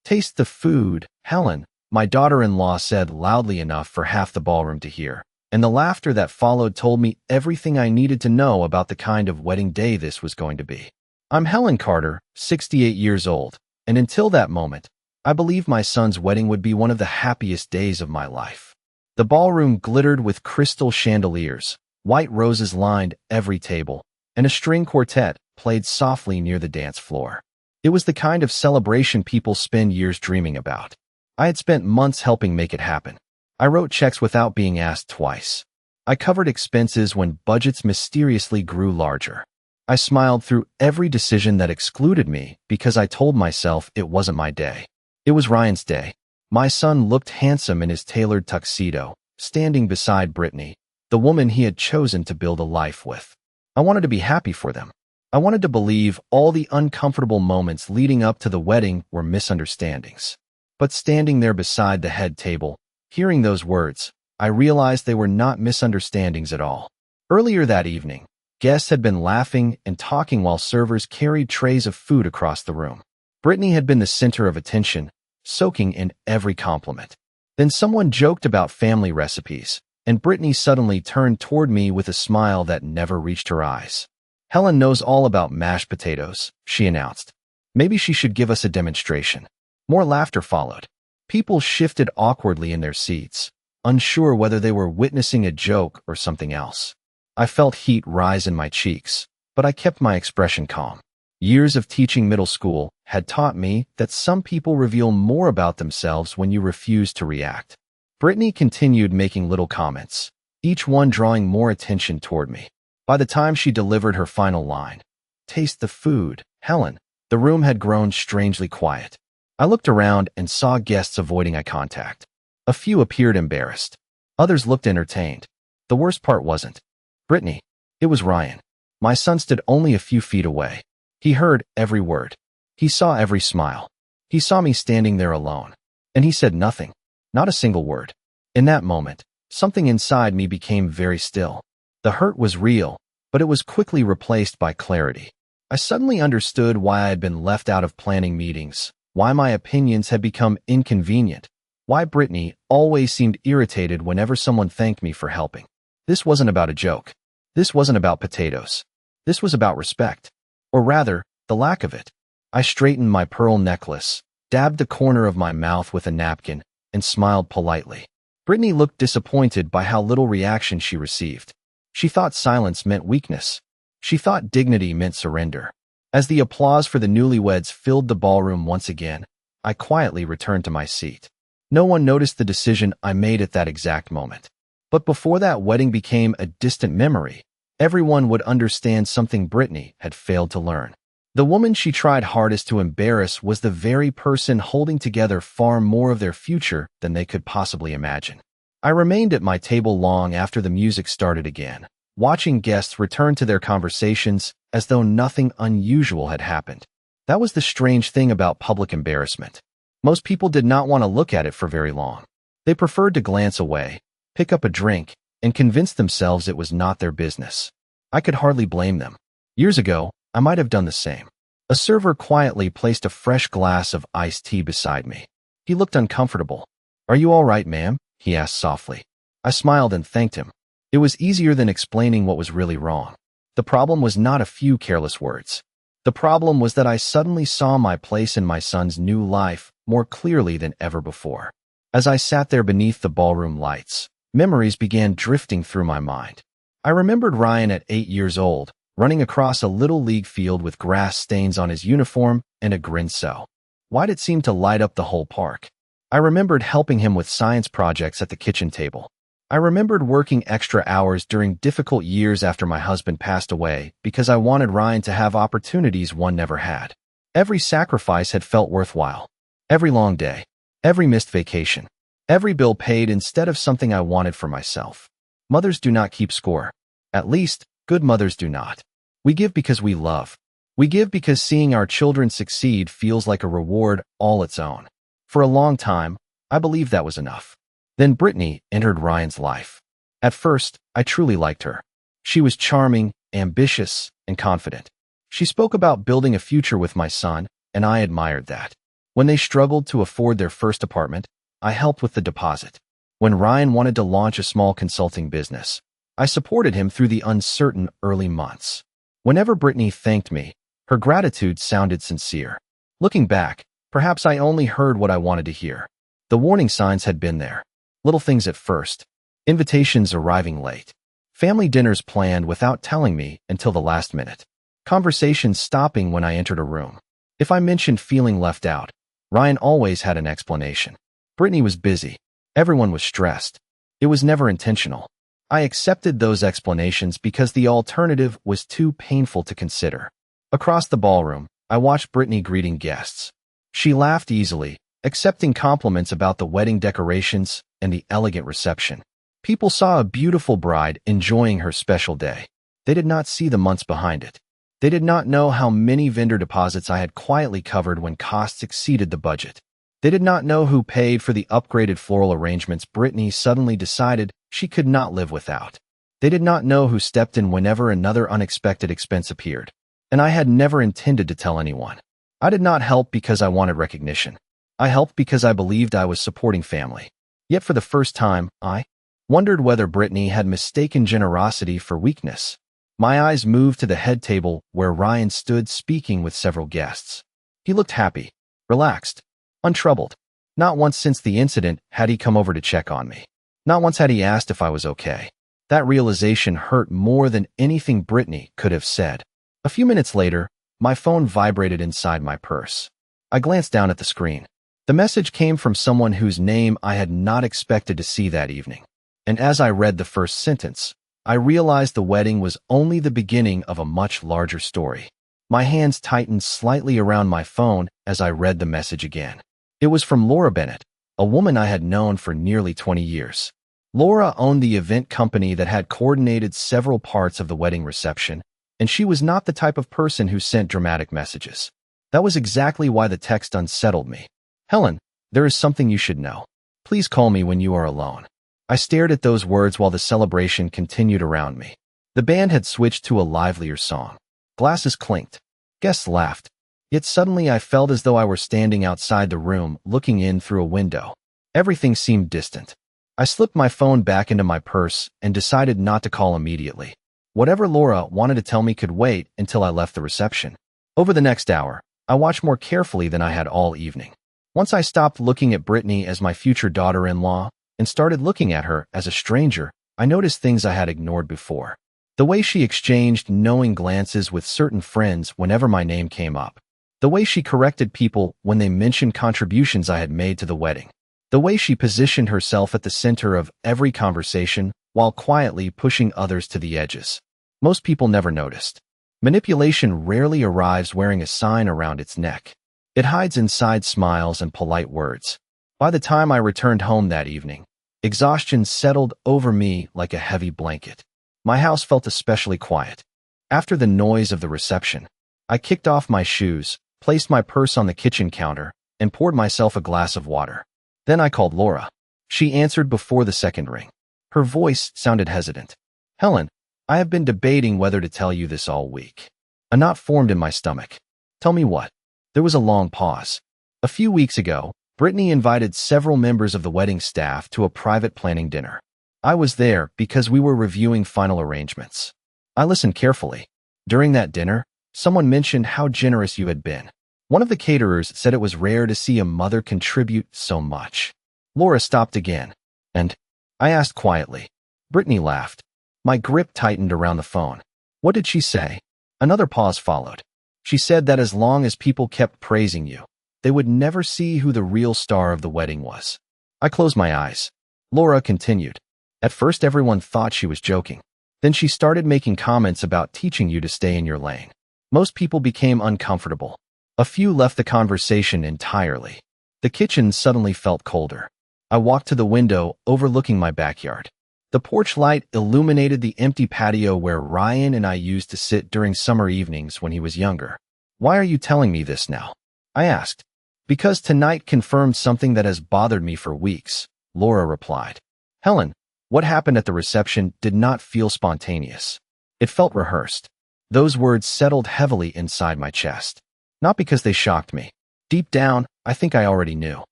Taste the food, Helen, my daughter-in-law said loudly enough for half the ballroom to hear, and the laughter that followed told me everything I needed to know about the kind of wedding day this was going to be. I'm Helen Carter, 68 years old, and until that moment, I believed my son's wedding would be one of the happiest days of my life. The ballroom glittered with crystal chandeliers, white roses lined every table, and a string quartet played softly near the dance floor. It was the kind of celebration people spend years dreaming about. I had spent months helping make it happen. I wrote checks without being asked twice. I covered expenses when budgets mysteriously grew larger. I smiled through every decision that excluded me because I told myself it wasn't my day. It was Ryan's day. My son looked handsome in his tailored tuxedo, standing beside Brittany, the woman he had chosen to build a life with. I wanted to be happy for them. I wanted to believe all the uncomfortable moments leading up to the wedding were misunderstandings. But standing there beside the head table, hearing those words, I realized they were not misunderstandings at all. Earlier that evening, guests had been laughing and talking while servers carried trays of food across the room. Brittany had been the center of attention, soaking in every compliment. Then someone joked about family recipes, and Brittany suddenly turned toward me with a smile that never reached her eyes. Helen knows all about mashed potatoes, she announced. Maybe she should give us a demonstration. More laughter followed. People shifted awkwardly in their seats, unsure whether they were witnessing a joke or something else. I felt heat rise in my cheeks, but I kept my expression calm. Years of teaching middle school had taught me that some people reveal more about themselves when you refuse to react. Brittany continued making little comments, each one drawing more attention toward me. By the time she delivered her final line, "Taste the food, Helen," the room had grown strangely quiet. I looked around and saw guests avoiding eye contact. A few appeared embarrassed. Others looked entertained. The worst part wasn't Brittany. It was Ryan. My son stood only a few feet away. He heard every word. He saw every smile. He saw me standing there alone. And he said nothing. Not a single word. In that moment, something inside me became very still. The hurt was real, but it was quickly replaced by clarity. I suddenly understood why I had been left out of planning meetings, why my opinions had become inconvenient, why Brittany always seemed irritated whenever someone thanked me for helping. This wasn't about a joke. This wasn't about potatoes. This was about respect. Or rather, the lack of it. I straightened my pearl necklace, dabbed the corner of my mouth with a napkin, and smiled politely. Brittany looked disappointed by how little reaction she received. She thought silence meant weakness. She thought dignity meant surrender. As the applause for the newlyweds filled the ballroom once again, I quietly returned to my seat. No one noticed the decision I made at that exact moment. But before that wedding became a distant memory, everyone would understand something Brittany had failed to learn. The woman she tried hardest to embarrass was the very person holding together far more of their future than they could possibly imagine. I remained at my table long after the music started again, watching guests return to their conversations as though nothing unusual had happened. That was the strange thing about public embarrassment. Most people did not want to look at it for very long. They preferred to glance away, pick up a drink, and convince themselves it was not their business. I could hardly blame them. Years ago, I might have done the same. A server quietly placed a fresh glass of iced tea beside me. He looked uncomfortable. "Are you all right, ma'am?" he asked softly. I smiled and thanked him. It was easier than explaining what was really wrong. The problem was not a few careless words. The problem was that I suddenly saw my place in my son's new life more clearly than ever before. As I sat there beneath the ballroom lights, memories began drifting through my mind. I remembered Ryan at 8 years old, running across a little league field with grass stains on his uniform and a grin so wide it seemed to light up the whole park. I remembered helping him with science projects at the kitchen table. I remembered working extra hours during difficult years after my husband passed away because I wanted Ryan to have opportunities one never had. Every sacrifice had felt worthwhile. Every long day, every missed vacation, every bill paid instead of something I wanted for myself. Mothers do not keep score. At least, good mothers do not. We give because we love. We give because seeing our children succeed feels like a reward all its own. For a long time, I believed that was enough. Then Brittany entered Ryan's life. At first, I truly liked her. She was charming, ambitious, and confident. She spoke about building a future with my son, and I admired that. When they struggled to afford their first apartment, I helped with the deposit. When Ryan wanted to launch a small consulting business, I supported him through the uncertain early months. Whenever Brittany thanked me, her gratitude sounded sincere. Looking back, perhaps I only heard what I wanted to hear. The warning signs had been there. Little things at first. Invitations arriving late. Family dinners planned without telling me until the last minute. Conversations stopping when I entered a room. If I mentioned feeling left out, Ryan always had an explanation. Brittany was busy. Everyone was stressed. It was never intentional. I accepted those explanations because the alternative was too painful to consider. Across the ballroom, I watched Brittany greeting guests. She laughed easily, accepting compliments about the wedding decorations and the elegant reception. People saw a beautiful bride enjoying her special day. They did not see the months behind it. They did not know how many vendor deposits I had quietly covered when costs exceeded the budget. They did not know who paid for the upgraded floral arrangements Brittany suddenly decided she could not live without. They did not know who stepped in whenever another unexpected expense appeared. And I had never intended to tell anyone. I did not help because I wanted recognition. I helped because I believed I was supporting family. Yet for the first time, I wondered whether Brittany had mistaken generosity for weakness. My eyes moved to the head table where Ryan stood speaking with several guests. He looked happy, relaxed, untroubled. Not once since the incident had he come over to check on me. Not once had he asked if I was okay. That realization hurt more than anything Brittany could have said. A few minutes later, my phone vibrated inside my purse. I glanced down at the screen. The message came from someone whose name I had not expected to see that evening. And as I read the first sentence, I realized the wedding was only the beginning of a much larger story. My hands tightened slightly around my phone as I read the message again. It was from Laura Bennett, a woman I had known for nearly 20 years. Laura owned the event company that had coordinated several parts of the wedding reception, and she was not the type of person who sent dramatic messages. That was exactly why the text unsettled me. Helen, there is something you should know. Please call me when you are alone. I stared at those words while the celebration continued around me. The band had switched to a livelier song. Glasses clinked. Guests laughed. Yet suddenly I felt as though I were standing outside the room, looking in through a window. Everything seemed distant. I slipped my phone back into my purse and decided not to call immediately. Whatever Laura wanted to tell me could wait until I left the reception. Over the next hour, I watched more carefully than I had all evening. Once I stopped looking at Brittany as my future daughter-in-law and started looking at her as a stranger, I noticed things I had ignored before. The way she exchanged knowing glances with certain friends whenever my name came up. The way she corrected people when they mentioned contributions I had made to the wedding. The way she positioned herself at the center of every conversation while quietly pushing others to the edges. Most people never noticed. Manipulation rarely arrives wearing a sign around its neck. It hides inside smiles and polite words. By the time I returned home that evening, exhaustion settled over me like a heavy blanket. My house felt especially quiet. After the noise of the reception, I kicked off my shoes, placed my purse on the kitchen counter, and poured myself a glass of water. Then I called Laura. She answered before the second ring. Her voice sounded hesitant. Helen, I have been debating whether to tell you this all week. A knot formed in my stomach. Tell me what? There was a long pause. A few weeks ago, Brittany invited several members of the wedding staff to a private planning dinner. I was there because we were reviewing final arrangements. I listened carefully. During that dinner, someone mentioned how generous you had been. One of the caterers said it was rare to see a mother contribute so much. Laura stopped again, and I asked quietly. Brittany laughed. My grip tightened around the phone. What did she say? Another pause followed. She said that as long as people kept praising you, they would never see who the real star of the wedding was. I closed my eyes. Laura continued. At first everyone thought she was joking. Then she started making comments about teaching you to stay in your lane. Most people became uncomfortable. A few left the conversation entirely. The kitchen suddenly felt colder. I walked to the window overlooking my backyard. The porch light illuminated the empty patio where Ryan and I used to sit during summer evenings when he was younger. Why are you telling me this now? I asked. Because tonight confirmed something that has bothered me for weeks, Laura replied. Helen, what happened at the reception did not feel spontaneous. It felt rehearsed. Those words settled heavily inside my chest. Not because they shocked me, Deep down, I think I already knew.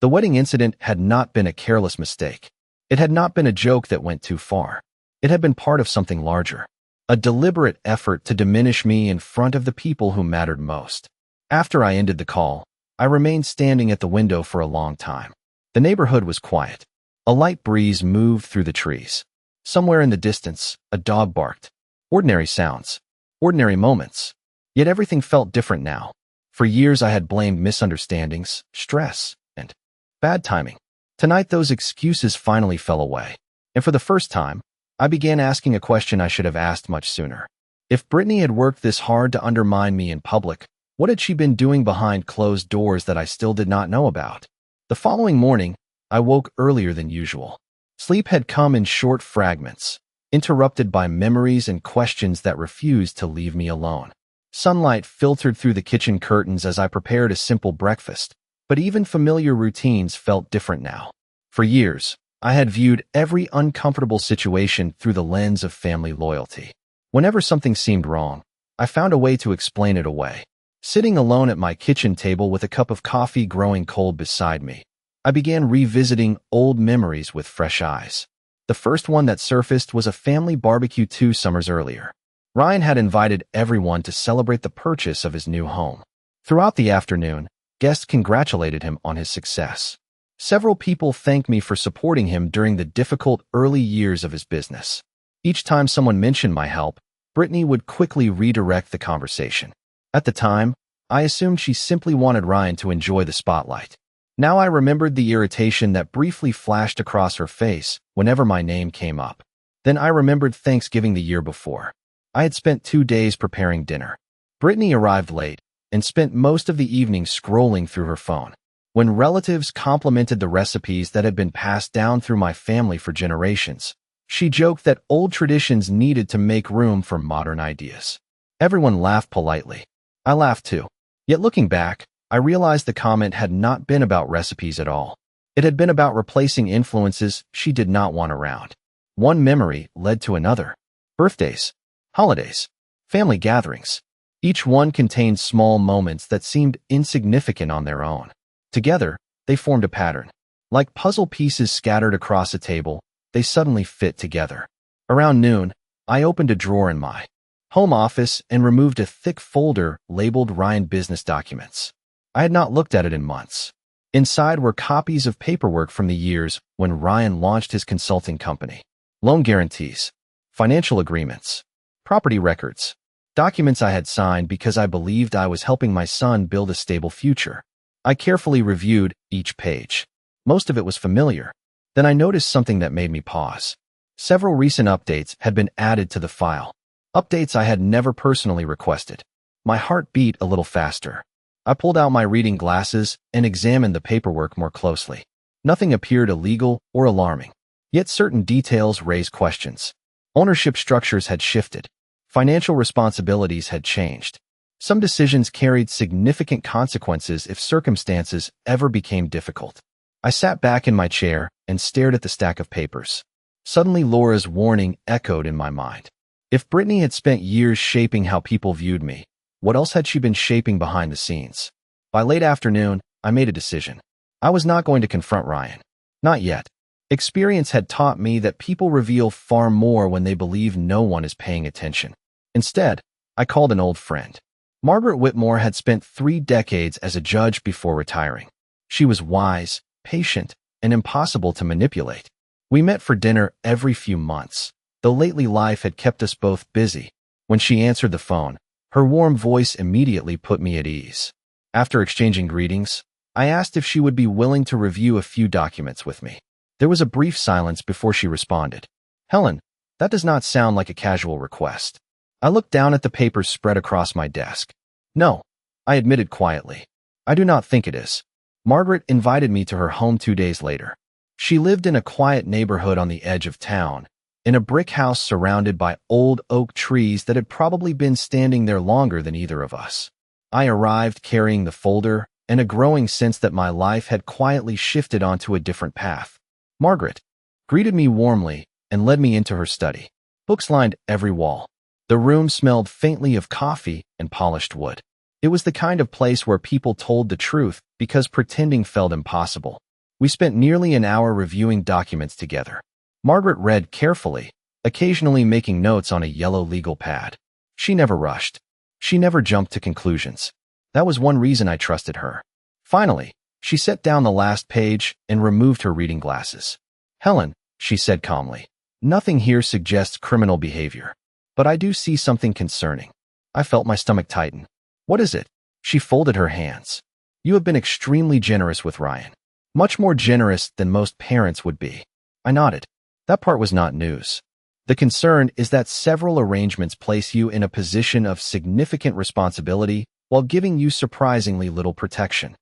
The wedding incident had not been a careless mistake. It had not been a joke that went too far. It had been part of something larger. A deliberate effort to diminish me in front of the people who mattered most. After I ended the call, I remained standing at the window for a long time. The neighborhood was quiet. A light breeze moved through the trees. Somewhere in the distance, a dog barked. Ordinary sounds. Ordinary moments. Yet everything felt different now. For years I had blamed misunderstandings, stress, and bad timing. Tonight those excuses finally fell away. And for the first time, I began asking a question I should have asked much sooner. If Brittany had worked this hard to undermine me in public, what had she been doing behind closed doors that I still did not know about? The following morning, I woke earlier than usual. Sleep had come in short fragments, interrupted by memories and questions that refused to leave me alone. Sunlight filtered through the kitchen curtains as I prepared a simple breakfast, but even familiar routines felt different now. For years, I had viewed every uncomfortable situation through the lens of family loyalty. Whenever something seemed wrong, I found a way to explain it away. Sitting alone at my kitchen table with a cup of coffee growing cold beside me, I began revisiting old memories with fresh eyes. The first one that surfaced was a family barbecue 2 summers earlier. Ryan had invited everyone to celebrate the purchase of his new home. Throughout the afternoon, guests congratulated him on his success. Several people thanked me for supporting him during the difficult early years of his business. Each time someone mentioned my help, Brittany would quickly redirect the conversation. At the time, I assumed she simply wanted Ryan to enjoy the spotlight. Now I remembered the irritation that briefly flashed across her face whenever my name came up. Then I remembered Thanksgiving the year before. I had spent 2 days preparing dinner. Brittany arrived late and spent most of the evening scrolling through her phone. When relatives complimented the recipes that had been passed down through my family for generations, she joked that old traditions needed to make room for modern ideas. Everyone laughed politely. I laughed too. Yet looking back, I realized the comment had not been about recipes at all. It had been about replacing influences she did not want around. One memory led to another. Birthdays, holidays, family gatherings. Each one contained small moments that seemed insignificant on their own. Together, they formed a pattern. Like puzzle pieces scattered across a table, they suddenly fit together. Around noon, I opened a drawer in my home office and removed a thick folder labeled Ryan Business Documents. I had not looked at it in months. Inside were copies of paperwork from the years when Ryan launched his consulting company. Loan guarantees, financial agreements, property records, documents I had signed because I believed I was helping my son build a stable future. I carefully reviewed each page. Most of it was familiar. Then I noticed something that made me pause. Several recent updates had been added to the file. Updates I had never personally requested. My heart beat a little faster. I pulled out my reading glasses and examined the paperwork more closely. Nothing appeared illegal or alarming. Yet certain details raised questions. Ownership structures had shifted. Financial responsibilities had changed. Some decisions carried significant consequences if circumstances ever became difficult. I sat back in my chair and stared at the stack of papers. Suddenly Laura's warning echoed in my mind. If Brittany had spent years shaping how people viewed me, what else had she been shaping behind the scenes? By late afternoon, I made a decision. I was not going to confront Ryan. Not yet. Experience had taught me that people reveal far more when they believe no one is paying attention. Instead, I called an old friend. Margaret Whitmore had spent 3 decades as a judge before retiring. She was wise, patient, and impossible to manipulate. We met for dinner every few months, though lately life had kept us both busy. When she answered the phone, her warm voice immediately put me at ease. After exchanging greetings, I asked if she would be willing to review a few documents with me. There was a brief silence before she responded. Helen, that does not sound like a casual request. I looked down at the papers spread across my desk. No, I admitted quietly. I do not think it is. Margaret invited me to her home 2 days later. She lived in a quiet neighborhood on the edge of town, in a brick house surrounded by old oak trees that had probably been standing there longer than either of us. I arrived carrying the folder and a growing sense that my life had quietly shifted onto a different path. Margaret greeted me warmly and led me into her study. Books lined every wall. The room smelled faintly of coffee and polished wood. It was the kind of place where people told the truth because pretending felt impossible. We spent nearly an hour reviewing documents together. Margaret read carefully, occasionally making notes on a yellow legal pad. She never rushed. She never jumped to conclusions. That was one reason I trusted her. Finally, she set down the last page and removed her reading glasses. "Helen," she said calmly, "nothing here suggests criminal behavior. But I do see something concerning." I felt my stomach tighten. "What is it?" She folded her hands. "You have been extremely generous with Ryan. Much more generous than most parents would be." I nodded. That part was not news. "The concern is that several arrangements place you in a position of significant responsibility while giving you surprisingly little protection."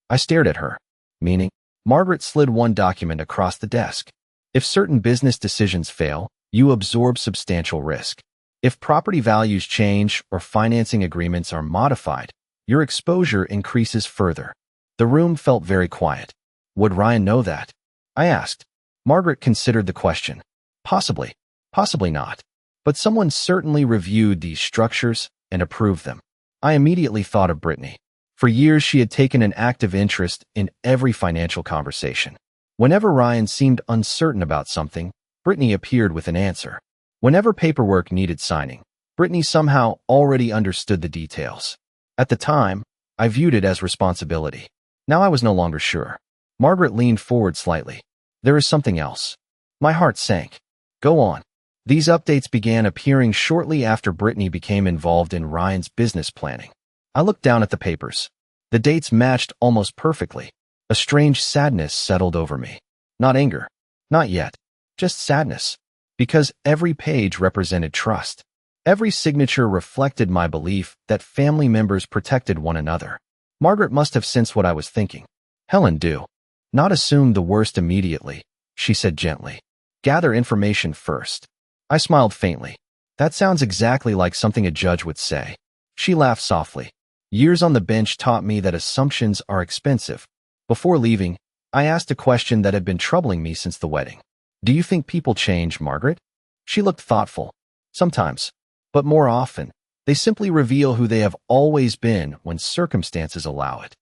I stared at her. "Meaning?" Margaret slid one document across the desk. "If certain business decisions fail, you absorb substantial risk. If property values change or financing agreements are modified, your exposure increases further." The room felt very quiet. "Would Ryan know that?" I asked. Margaret considered the question. "Possibly. Possibly not. But someone certainly reviewed these structures and approved them." I immediately thought of Brittany. For years, she had taken an active interest in every financial conversation. Whenever Ryan seemed uncertain about something, Brittany appeared with an answer. Whenever paperwork needed signing, Brittany somehow already understood the details. At the time, I viewed it as responsibility. Now I was no longer sure. Margaret leaned forward slightly. "There is something else." My heart sank. "Go on." These updates began appearing shortly after Brittany became involved in Ryan's business planning. I looked down at the papers. The dates matched almost perfectly. A strange sadness settled over me. Not anger. Not yet. Just sadness. Because every page represented trust. Every signature reflected my belief that family members protected one another. Margaret must have sensed what I was thinking. "Helen, do not assume the worst immediately," she said gently. "Gather information first." I smiled faintly. "That sounds exactly like something a judge would say." She laughed softly. "Years on the bench taught me that assumptions are expensive." Before leaving, I asked a question that had been troubling me since the wedding. "Do you think people change, Margaret?" She looked thoughtful. "Sometimes. But more often, they simply reveal who they have always been when circumstances allow it."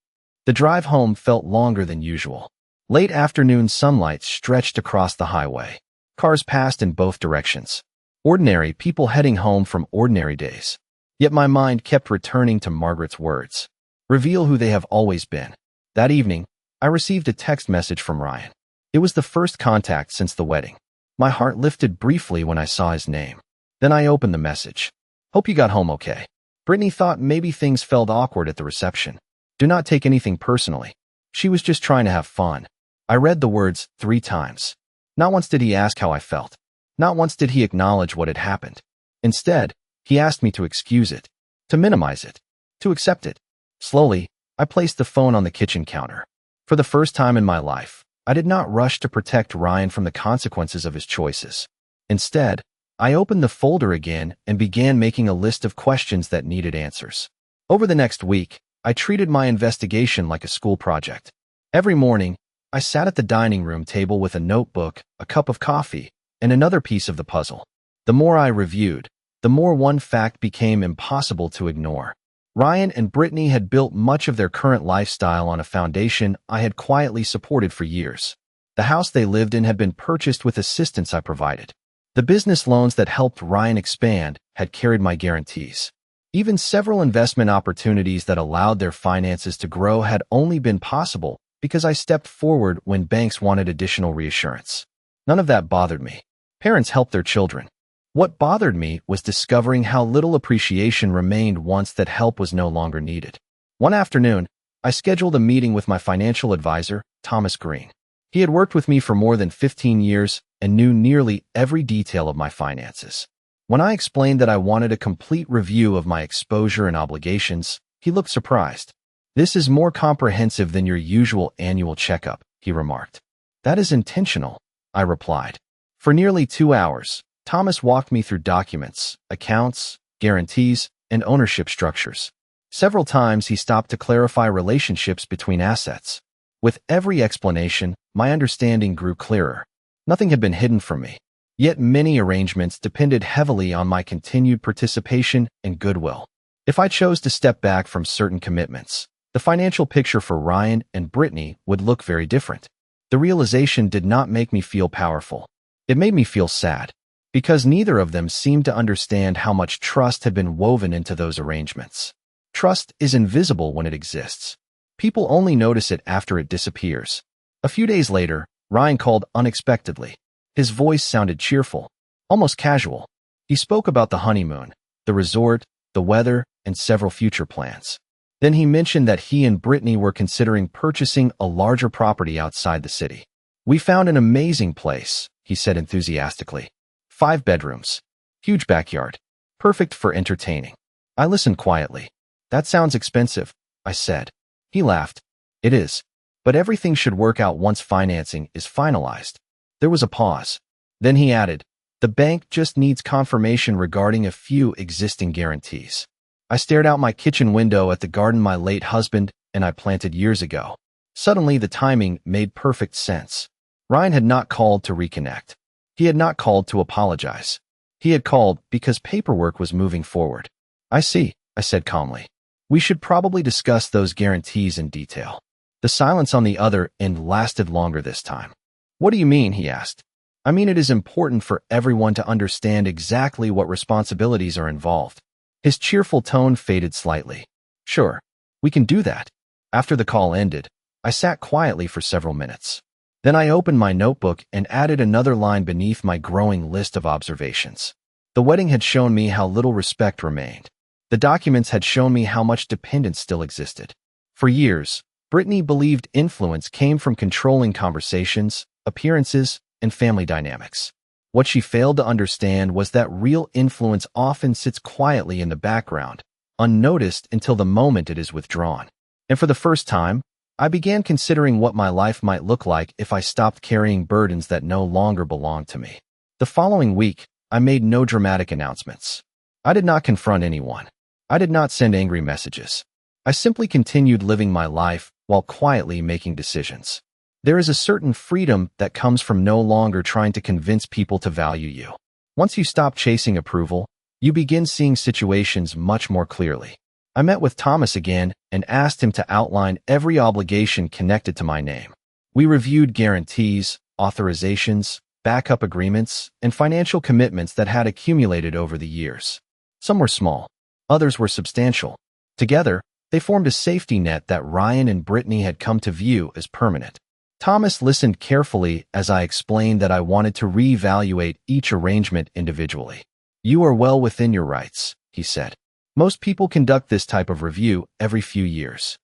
The drive home felt longer than usual. Late afternoon sunlight stretched across the highway. Cars passed in both directions. Ordinary people heading home from ordinary days. Yet my mind kept returning to Margaret's words. Reveal who they have always been. That evening, I received a text message from Ryan. It was the first contact since the wedding. My heart lifted briefly when I saw his name. Then I opened the message. "Hope you got home okay." Brittany thought maybe things felt awkward at the reception. "Do not take anything personally. She was just trying to have fun." I read the words 3 times. Not once did he ask how I felt. Not once did he acknowledge what had happened. Instead, he asked me to excuse it, to minimize it, to accept it. Slowly, I placed the phone on the kitchen counter. For the first time in my life, I did not rush to protect Ryan from the consequences of his choices. Instead, I opened the folder again and began making a list of questions that needed answers. Over the next week, I treated my investigation like a school project. Every morning, I sat at the dining room table with a notebook, a cup of coffee, and another piece of the puzzle. The more I reviewed, the more one fact became impossible to ignore. Ryan and Brittany had built much of their current lifestyle on a foundation I had quietly supported for years. The house they lived in had been purchased with assistance I provided. The business loans that helped Ryan expand had carried my guarantees. Even several investment opportunities that allowed their finances to grow had only been possible because I stepped forward when banks wanted additional reassurance. None of that bothered me. Parents help their children. What bothered me was discovering how little appreciation remained once that help was no longer needed. One afternoon, I scheduled a meeting with my financial advisor, Thomas Green. He had worked with me for more than 15 years and knew nearly every detail of my finances. When I explained that I wanted a complete review of my exposure and obligations, he looked surprised. "This is more comprehensive than your usual annual checkup," he remarked. "That is intentional," I replied. For nearly 2 hours, Thomas walked me through documents, accounts, guarantees, and ownership structures. Several times he stopped to clarify relationships between assets. With every explanation, my understanding grew clearer. Nothing had been hidden from me. Yet many arrangements depended heavily on my continued participation and goodwill. If I chose to step back from certain commitments, the financial picture for Ryan and Brittany would look very different. The realization did not make me feel powerful. It made me feel sad, because neither of them seemed to understand how much trust had been woven into those arrangements. Trust is invisible when it exists. People only notice it after it disappears. A few days later, Ryan called unexpectedly. His voice sounded cheerful, almost casual. He spoke about the honeymoon, the resort, the weather, and several future plans. Then he mentioned that he and Brittany were considering purchasing a larger property outside the city. "We found an amazing place," he said enthusiastically. 5 bedrooms, huge backyard, perfect for entertaining. I listened quietly. "That sounds expensive," I said. He laughed. "It is. But everything should work out once financing is finalized." There was a pause. Then he added, "The bank just needs confirmation regarding a few existing guarantees." I stared out my kitchen window at the garden my late husband and I planted years ago. Suddenly, the timing made perfect sense. Ryan had not called to reconnect. He had not called to apologize. He had called because paperwork was moving forward. "I see," I said calmly. "We should probably discuss those guarantees in detail." The silence on the other end lasted longer this time. "What do you mean?" he asked. "I mean, it is important for everyone to understand exactly what responsibilities are involved." His cheerful tone faded slightly. "Sure, we can do that." After the call ended, I sat quietly for several minutes. Then I opened my notebook and added another line beneath my growing list of observations. The wedding had shown me how little respect remained. The documents had shown me how much dependence still existed. For years, Brittany believed influence came from controlling conversations, appearances, and family dynamics. What she failed to understand was that real influence often sits quietly in the background, unnoticed until the moment it is withdrawn. And for the first time, I began considering what my life might look like if I stopped carrying burdens that no longer belonged to me. The following week, I made no dramatic announcements. I did not confront anyone. I did not send angry messages. I simply continued living my life while quietly making decisions. There is a certain freedom that comes from no longer trying to convince people to value you. Once you stop chasing approval, you begin seeing situations much more clearly. I met with Thomas again and asked him to outline every obligation connected to my name. We reviewed guarantees, authorizations, backup agreements, and financial commitments that had accumulated over the years. Some were small, others were substantial. Together, they formed a safety net that Ryan and Brittany had come to view as permanent. Thomas listened carefully as I explained that I wanted to reevaluate each arrangement individually. "You are well within your rights," he said. "Most people conduct this type of review every few years."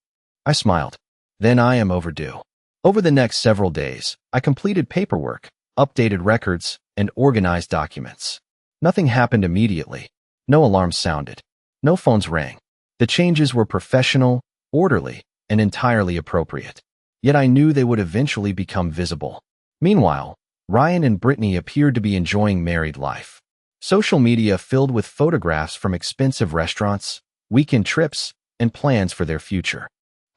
I smiled. "Then I am overdue." Over the next several days, I completed paperwork, updated records, and organized documents. Nothing happened immediately. No alarms sounded. No phones rang. The changes were professional, orderly, and entirely appropriate. Yet I knew they would eventually become visible. Meanwhile, Ryan and Brittany appeared to be enjoying married life. Social media filled with photographs from expensive restaurants, weekend trips, and plans for their future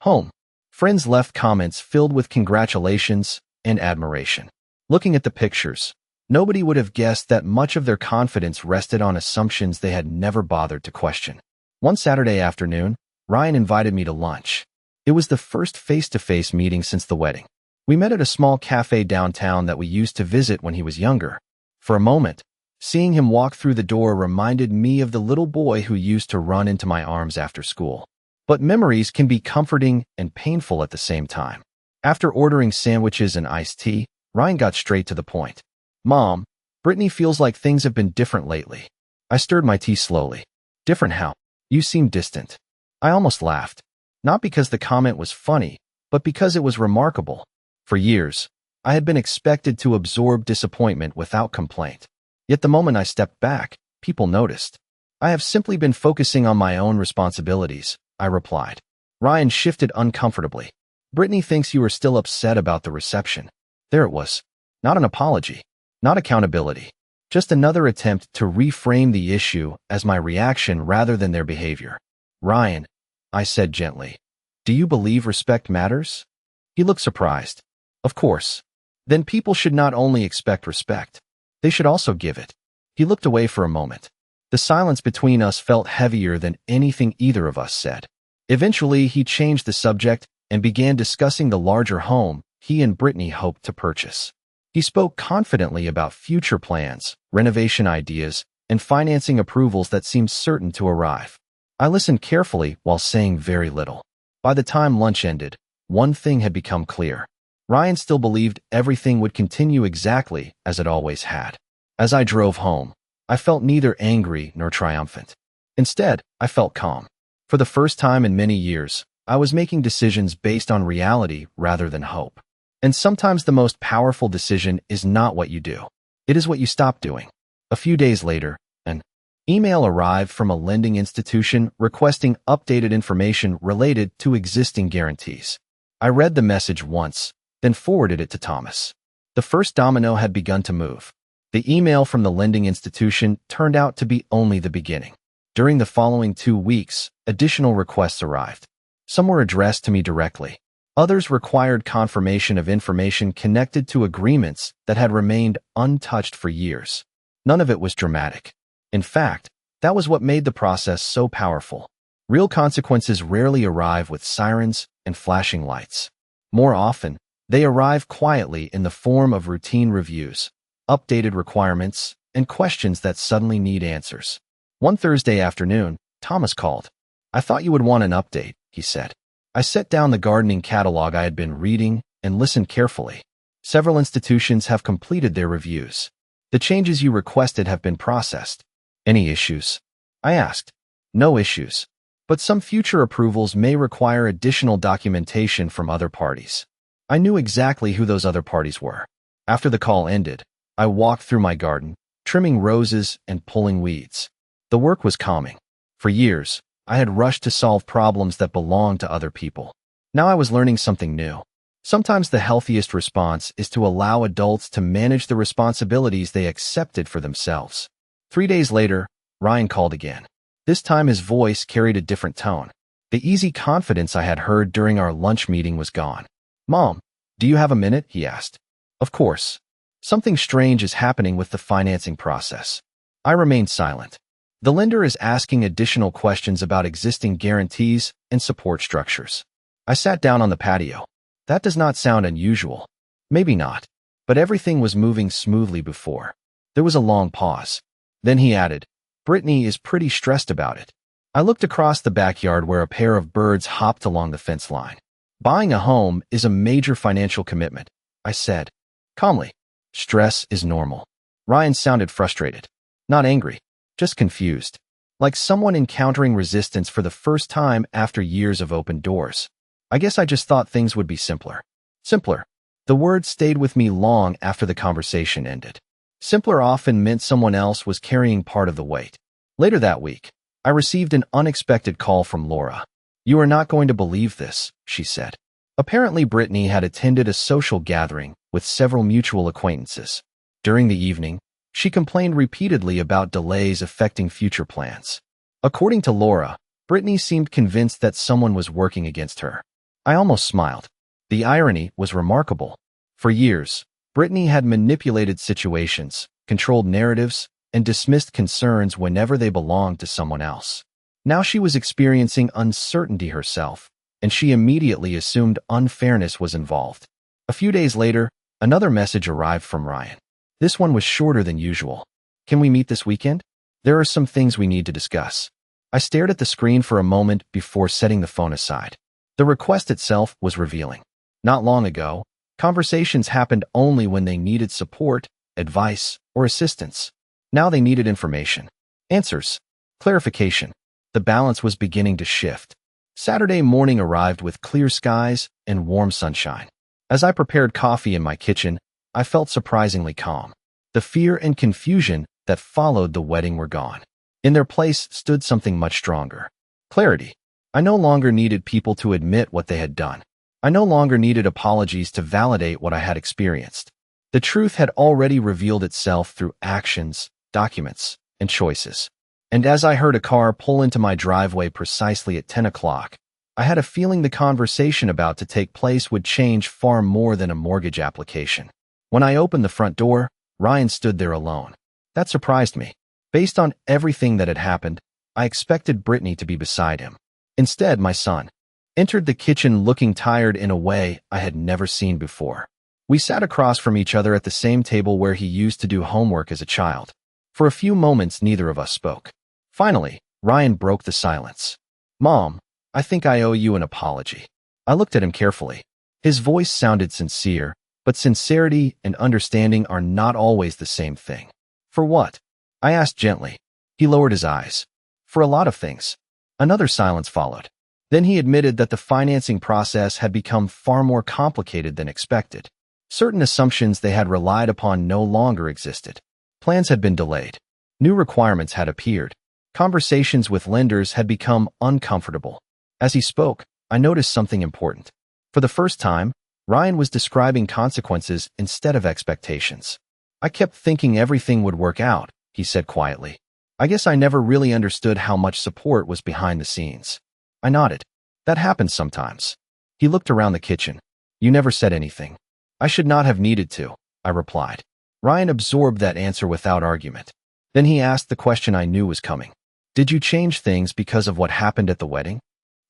home. Friends left comments filled with congratulations and admiration. Looking at the pictures, nobody would have guessed that much of their confidence rested on assumptions they had never bothered to question. One Saturday afternoon, Ryan invited me to lunch. It was the first face-to-face meeting since the wedding. We met at a small cafe downtown that we used to visit when he was younger. For a moment, seeing him walk through the door reminded me of the little boy who used to run into my arms after school. But memories can be comforting and painful at the same time. After ordering sandwiches and iced tea, Ryan got straight to the point. "Mom, Brittany feels like things have been different lately." I stirred my tea slowly. "Different how? You seem distant." I almost laughed. Not because the comment was funny, but because it was remarkable. For years, I had been expected to absorb disappointment without complaint. Yet the moment I stepped back, people noticed. "I have simply been focusing on my own responsibilities," I replied. Ryan shifted uncomfortably. "Brittany thinks you are still upset about the reception." There it was. Not an apology, not accountability, just another attempt to reframe the issue as my reaction rather than their behavior. "Ryan," I said gently, "do you believe respect matters?" He looked surprised. "Of course. Then people should not only expect respect, they should also give it." He looked away for a moment. The silence between us felt heavier than anything either of us said. Eventually, he changed the subject and began discussing the larger home he and Brittany hoped to purchase. He spoke confidently about future plans, renovation ideas, and financing approvals that seemed certain to arrive. I listened carefully while saying very little. By the time lunch ended, one thing had become clear. Ryan still believed everything would continue exactly as it always had. As I drove home, I felt neither angry nor triumphant. Instead, I felt calm. For the first time in many years, I was making decisions based on reality rather than hope. And sometimes the most powerful decision is not what you do. It is what you stop doing. A few days later, an email arrived from a lending institution requesting updated information related to existing guarantees. I read the message once, then forwarded it to Thomas. The first domino had begun to move. The email from the lending institution turned out to be only the beginning. During the following 2 weeks, additional requests arrived. Some were addressed to me directly. Others required confirmation of information connected to agreements that had remained untouched for years. None of it was dramatic. In fact, that was what made the process so powerful. Real consequences rarely arrive with sirens and flashing lights. More often, they arrive quietly in the form of routine reviews, updated requirements, and questions that suddenly need answers. One Thursday afternoon, Thomas called. "I thought you would want an update," he said. I set down the gardening catalog I had been reading and listened carefully. "Several institutions have completed their reviews. The changes you requested have been processed." "Any issues?" I asked. "No issues. But some future approvals may require additional documentation from other parties." I knew exactly who those other parties were. After the call ended, I walked through my garden, trimming roses and pulling weeds. The work was calming. For years, I had rushed to solve problems that belonged to other people. Now I was learning something new. Sometimes the healthiest response is to allow adults to manage the responsibilities they accepted for themselves. 3 days later, Ryan called again. This time his voice carried a different tone. The easy confidence I had heard during our lunch meeting was gone. "Mom, do you have a minute?" he asked. "Of course. Something strange is happening with the financing process." I remained silent. The lender is asking additional questions about existing guarantees and support structures. I sat down on the patio. That does not sound unusual. Maybe not. But everything was moving smoothly before. There was a long pause. Then he added, "Brittany is pretty stressed about it." I looked across the backyard where a pair of birds hopped along the fence line. "Buying a home is a major financial commitment," I said calmly. "Stress is normal." Ryan sounded frustrated. Not angry, just confused. Like someone encountering resistance for the first time after years of open doors. "I guess I just thought things would be simpler." Simpler. The word stayed with me long after the conversation ended. Simpler often meant someone else was carrying part of the weight. Later that week, I received an unexpected call from Laura. "You are not going to believe this," she said. Apparently, Brittany had attended a social gathering with several mutual acquaintances. During the evening, she complained repeatedly about delays affecting future plans. According to Laura, Brittany seemed convinced that someone was working against her. I almost smiled. The irony was remarkable. For years, Brittany had manipulated situations, controlled narratives, and dismissed concerns whenever they belonged to someone else. Now she was experiencing uncertainty herself, and she immediately assumed unfairness was involved. A few days later, another message arrived from Ryan. This one was shorter than usual. "Can we meet this weekend? There are some things we need to discuss." I stared at the screen for a moment before setting the phone aside. The request itself was revealing. Not long ago, conversations happened only when they needed support, advice, or assistance. Now they needed information, answers, clarification. The balance was beginning to shift. Saturday morning arrived with clear skies and warm sunshine. As I prepared coffee in my kitchen, I felt surprisingly calm. The fear and confusion that followed the wedding were gone. In their place stood something much stronger. Clarity. I no longer needed people to admit what they had done. I no longer needed apologies to validate what I had experienced. The truth had already revealed itself through actions, documents, and choices. And as I heard a car pull into my driveway precisely at 10 o'clock, I had a feeling the conversation about to take place would change far more than a mortgage application. When I opened the front door, Ryan stood there alone. That surprised me. Based on everything that had happened, I expected Brittany to be beside him. Instead, my son entered the kitchen looking tired in a way I had never seen before. We sat across from each other at the same table where he used to do homework as a child. For a few moments, neither of us spoke. Finally, Ryan broke the silence. "Mom, I think I owe you an apology." I looked at him carefully. His voice sounded sincere, but sincerity and understanding are not always the same thing. "For what?" I asked gently. He lowered his eyes. "For a lot of things." Another silence followed. Then he admitted that the financing process had become far more complicated than expected. Certain assumptions they had relied upon no longer existed. Plans had been delayed. New requirements had appeared. Conversations with lenders had become uncomfortable. As he spoke, I noticed something important. For the first time, Ryan was describing consequences instead of expectations. "I kept thinking everything would work out," he said quietly. "I guess I never really understood how much support was behind the scenes." I nodded. "That happens sometimes." He looked around the kitchen. "You never said anything." "I should not have needed to," I replied. Ryan absorbed that answer without argument. Then he asked the question I knew was coming. "Did you change things because of what happened at the wedding?"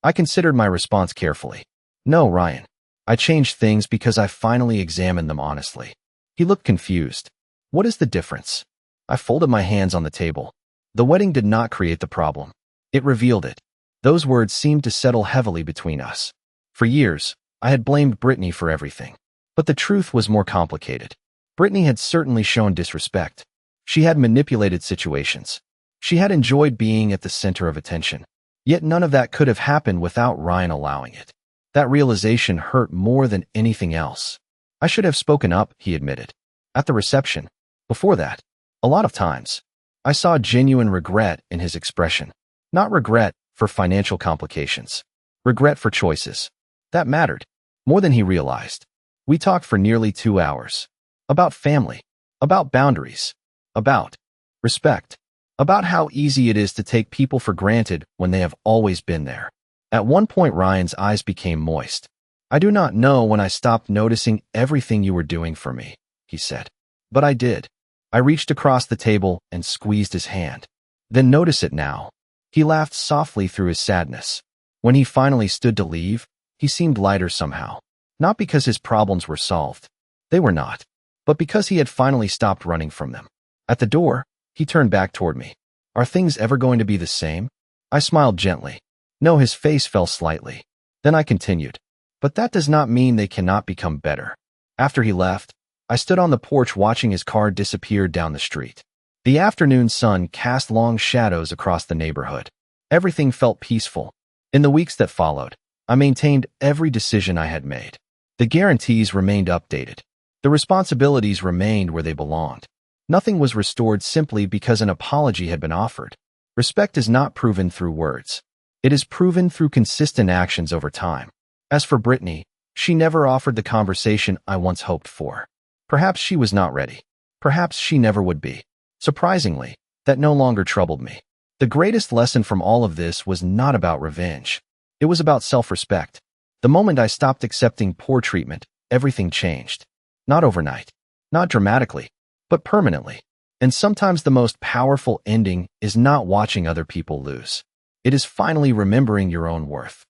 I considered my response carefully. "No, Ryan. I changed things because I finally examined them honestly." He looked confused. "What is the difference?" I folded my hands on the table. "The wedding did not create the problem. It revealed it." Those words seemed to settle heavily between us. For years, I had blamed Brittany for everything. But the truth was more complicated. Brittany had certainly shown disrespect. She had manipulated situations. She had enjoyed being at the center of attention. Yet none of that could have happened without Ryan allowing it. That realization hurt more than anything else. "I should have spoken up," he admitted. At the reception. Before that. A lot of times. I saw genuine regret in his expression. Not regret for financial complications. Regret for choices. That mattered. More than he realized. We talked for nearly 2 hours. About family. About boundaries. About respect. About how easy it is to take people for granted when they have always been there. At one point, Ryan's eyes became moist. "I do not know when I stopped noticing everything you were doing for me," he said. "But I did." I reached across the table and squeezed his hand. "Then notice it now." He laughed softly through his sadness. When he finally stood to leave, he seemed lighter somehow. Not because his problems were solved. They were not. But because he had finally stopped running from them. At the door, he turned back toward me. "Are things ever going to be the same?" I smiled gently. No, his face fell slightly. Then I continued. "But that does not mean they cannot become better." After he left, I stood on the porch watching his car disappear down the street. The afternoon sun cast long shadows across the neighborhood. Everything felt peaceful. In the weeks that followed, I maintained every decision I had made. The guarantees remained updated. The responsibilities remained where they belonged. Nothing was restored simply because an apology had been offered. Respect is not proven through words. It is proven through consistent actions over time. As for Brittany, she never offered the conversation I once hoped for. Perhaps she was not ready. Perhaps she never would be. Surprisingly, that no longer troubled me. The greatest lesson from all of this was not about revenge. It was about self-respect. The moment I stopped accepting poor treatment, everything changed. Not overnight, not dramatically, but permanently. And sometimes the most powerful ending is not watching other people lose. It is finally remembering your own worth.